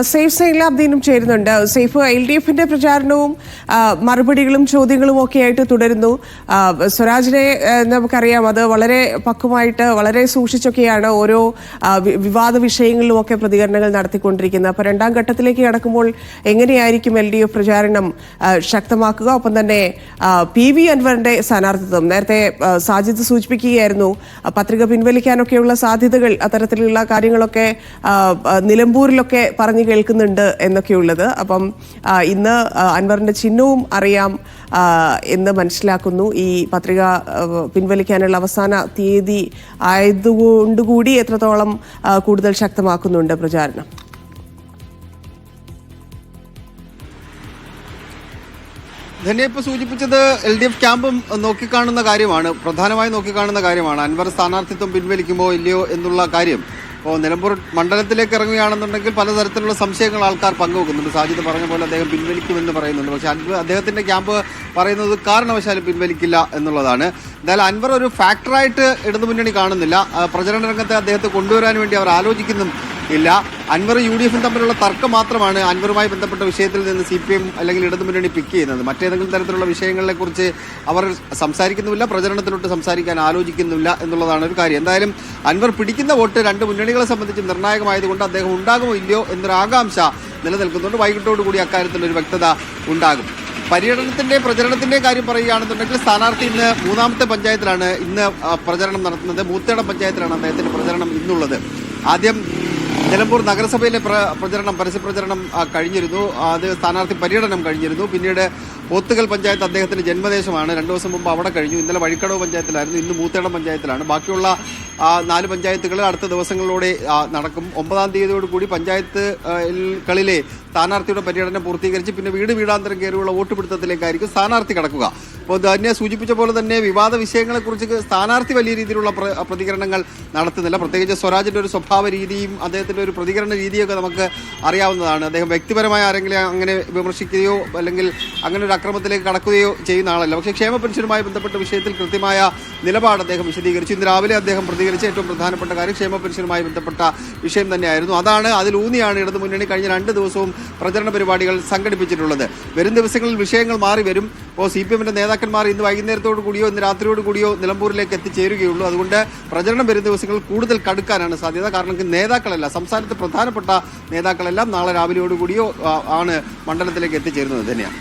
Safe സൈലാബ്ദീനും ചേരുന്നുണ്ട്. Safe LDFന്റെ പ്രചാരണവും മറുപടികളും ചോദ്യങ്ങളും ഒക്കെ ആയിട്ട് തുടരുന്നു. സ്വരാജിനെ നമുക്കറിയാം, അത് വളരെ പക്വമായിട്ട് വളരെ സൂക്ഷിച്ചൊക്കെയാണ് ഓരോ വിവാദ വിഷയങ്ങളിലും ഒക്കെ പ്രതികരണങ്ങൾ നടത്തിക്കൊണ്ടിരിക്കുന്നത്. അപ്പോൾ രണ്ടാം ഘട്ടത്തിലേക്ക് കടക്കുമ്പോൾ എങ്ങനെയായിരിക്കും LDF പ്രചാരണം ശക്തമാക്കുക? ഒപ്പം തന്നെ PV അൻവറിന്റെ സ്ഥാനാർത്ഥിത്വം നേരത്തെ സാജിദ് സൂചിപ്പിക്കുകയായിരുന്നു, പത്രിക പിൻവലിക്കാനൊക്കെയുള്ള സാധ്യതകൾ, അത്തരത്തിലുള്ള കാര്യങ്ങളൊക്കെ നിലമ്പൂരിലൊക്കെ പറഞ്ഞു കേൾക്കുന്നുണ്ട് എന്നൊക്കെയുള്ളത്. അപ്പം ഇന്ന് അൻവറിന്റെ ചിഹ്നവും അറിയാം എന്ന് മനസ്സിലാക്കുന്നു. ഈ പത്രിക പിൻവലിക്കാനുള്ള അവസാന തീയതി ആയതുകൊണ്ടുകൂടി എത്രത്തോളം കൂടുതൽ ശക്തമാക്കുന്നുണ്ട് പ്രചാരണം? ധന്യ ഇപ്പോൾ സൂചിപ്പിച്ചത് LDF ക്യാമ്പും നോക്കിക്കാണുന്ന കാര്യമാണ്, പ്രധാനമായി നോക്കിക്കാണുന്ന കാര്യമാണ്. അൻവർ സ്ഥാനാർത്ഥിത്വം പിൻവലിക്കുമോ ഇല്ലയോ എന്നുള്ള കാര്യം. ഇപ്പോൾ നിലമ്പൂർ മണ്ഡലത്തിലേക്ക് ഇറങ്ങുകയാണെന്നുണ്ടെങ്കിൽ പലതരത്തിലുള്ള സംശയങ്ങൾ ആൾക്കാർ പങ്കുവെക്കുന്നുണ്ട്. സാജിദ് പറഞ്ഞ പോലെ അദ്ദേഹം പിൻവലിക്കുമെന്ന് പറയുന്നുണ്ട്. പക്ഷേ അദ്ദേഹത്തിന്റെ ക്യാമ്പ് പറയുന്നത് കാരണവശാലും പിൻവലിക്കില്ല എന്നുള്ളതാണ്. എന്തായാലും അൻവർ ഒരു ഫാക്ടറായിട്ട് ഇടതുമുന്നണി കാണുന്നില്ല. പ്രചരണ രംഗത്തെ അദ്ദേഹത്തെ കൊണ്ടുവരാൻ വേണ്ടി അവർ ആലോചിക്കുന്നും ഇല്ല. അൻവർ UDF തമ്മിലുള്ള തർക്കം മാത്രമാണ് അൻവറുമായി ബന്ധപ്പെട്ട വിഷയത്തിൽ നിന്ന് CPM അല്ലെങ്കിൽ ഇടതുമുന്നണി പിക്ക് ചെയ്യുന്നത്. മറ്റേതെങ്കിലും തരത്തിലുള്ള വിഷയങ്ങളെ കുറിച്ച് അവർ സംസാരിക്കുന്നുമില്ല, പ്രചരണത്തിലോട്ട് സംസാരിക്കാൻ ആലോചിക്കുന്നില്ല എന്നുള്ളതാണ് ഒരു കാര്യം. എന്തായാലും അൻവർ പിടിക്കുന്ന വോട്ട് രണ്ട് മുന്നണികളെ സംബന്ധിച്ച് നിർണായകമായതുകൊണ്ട് അദ്ദേഹം ഉണ്ടാകുമോ ഇല്ലയോ എന്നൊരു ആകാംക്ഷ നിലനിൽക്കുന്നുണ്ട്. വൈകിട്ടോടുകൂടി അക്കാര്യത്തിൽ ഒരു വ്യക്തത ഉണ്ടാകും. പ്രചരണത്തിന്റെ കാര്യം പറയുകയാണെന്നുണ്ടെങ്കിൽ സ്ഥാനാർത്ഥി ഇന്ന് മൂന്നാമത്തെ പഞ്ചായത്തിലാണ് ഇന്ന് പ്രചരണം നടത്തുന്നത്. മൂത്തേടം പഞ്ചായത്തിലാണ് അദ്ദേഹത്തിന്റെ പ്രചരണം ഇന്നുള്ളത്. ആദ്യം നിലമ്പൂർ നഗരസഭയിലെ പരസ്യപ്രചരണം കഴിഞ്ഞിരുന്നു. അത് സ്ഥാനാർത്ഥി പര്യടനം കഴിഞ്ഞിരുന്നു. പിന്നീട് പോത്തുകൽ പഞ്ചായത്ത് അദ്ദേഹത്തിന്റെ ജന്മദേശമാണ്. 2 ദിവസം മുമ്പ് അവിടെ കഴിഞ്ഞു. ഇന്നലെ വഴിക്കടവ് പഞ്ചായത്തിലായിരുന്നു, ഇന്ന് മൂത്തേടം പഞ്ചായത്തിലാണ്. ബാക്കിയുള്ള 4 പഞ്ചായത്തുകൾ അടുത്ത ദിവസങ്ങളിലൂടെ നടക്കും. 9-ാം തീയതിയോടുകൂടി പഞ്ചായത്തുകളിലെ സ്ഥാനാർത്ഥിയുടെ പര്യടനം പൂർത്തീകരിച്ച് പിന്നെ വീടാന്തരം കയറിയുള്ള വോട്ടുപിടുത്തത്തിലേക്കായിരിക്കും സ്ഥാനാർത്ഥി കടക്കുക. അപ്പോൾ തന്നെ സൂചിപ്പിച്ച പോലെ തന്നെ വിവാദ വിഷയങ്ങളെക്കുറിച്ച് സ്ഥാനാർത്ഥി വലിയ രീതിയിലുള്ള പ്രതികരണങ്ങൾ നടത്തുന്നില്ല. പ്രത്യേകിച്ച് സ്വരാജിന്റെ ഒരു സ്വഭാവ രീതിയും അദ്ദേഹത്തിന്റെ ഒരു പ്രതികരണ രീതിയൊക്കെ നമുക്ക് അറിയാവുന്നതാണ്. അദ്ദേഹം വ്യക്തിപരമായ ആരെങ്കിലും അങ്ങനെ വിമർശിക്കുകയോ അല്ലെങ്കിൽ അങ്ങനെ ഒരു അക്രമത്തിലേക്ക് കടക്കുകയോ ചെയ്യുന്ന ആളല്ല. പക്ഷേ ക്ഷേമ പെൻഷനുമായി ബന്ധപ്പെട്ട വിഷയത്തിൽ കൃത്യമായ നിലപാട് അദ്ദേഹം വിശദീകരിച്ചു. ഇന്ന് രാവിലെ അദ്ദേഹം പ്രതികരിച്ച ഏറ്റവും പ്രധാനപ്പെട്ട കാര്യം ക്ഷേമ പെൻഷനുമായി ബന്ധപ്പെട്ട വിഷയം തന്നെയായിരുന്നു. അതിലൂന്നിയാണ് ഇടതുമുന്നണി കഴിഞ്ഞ 2 ദിവസവും പ്രചരണ പരിപാടികൾ സംഘടിപ്പിച്ചിട്ടുള്ളത്. വരും ദിവസങ്ങളിൽ വിഷയങ്ങൾ മാറി വരും. ഇപ്പോൾ CPMന്റെ നേതാക്കന്മാർ ഇന്ന് വൈകുന്നേരത്തോടു കൂടിയോ ഇന്ന് രാത്രിയോട് കൂടിയോ നിലമ്പൂരിലേക്ക് എത്തിച്ചേരുകയുള്ളൂ. അതുകൊണ്ട് പ്രചരണം വരും ദിവസങ്ങളിൽ കൂടുതൽ കടുക്കാനാണ് സാധ്യത. കാരണം നേതാക്കളല്ല, സംസ്ഥാനത്ത് പ്രധാനപ്പെട്ട നേതാക്കളെല്ലാം നാളെ രാവിലെയോടുകൂടിയോ ആണ് മണ്ഡലത്തിലേക്ക് എത്തിച്ചേരുന്നത് തന്നെയാണ്.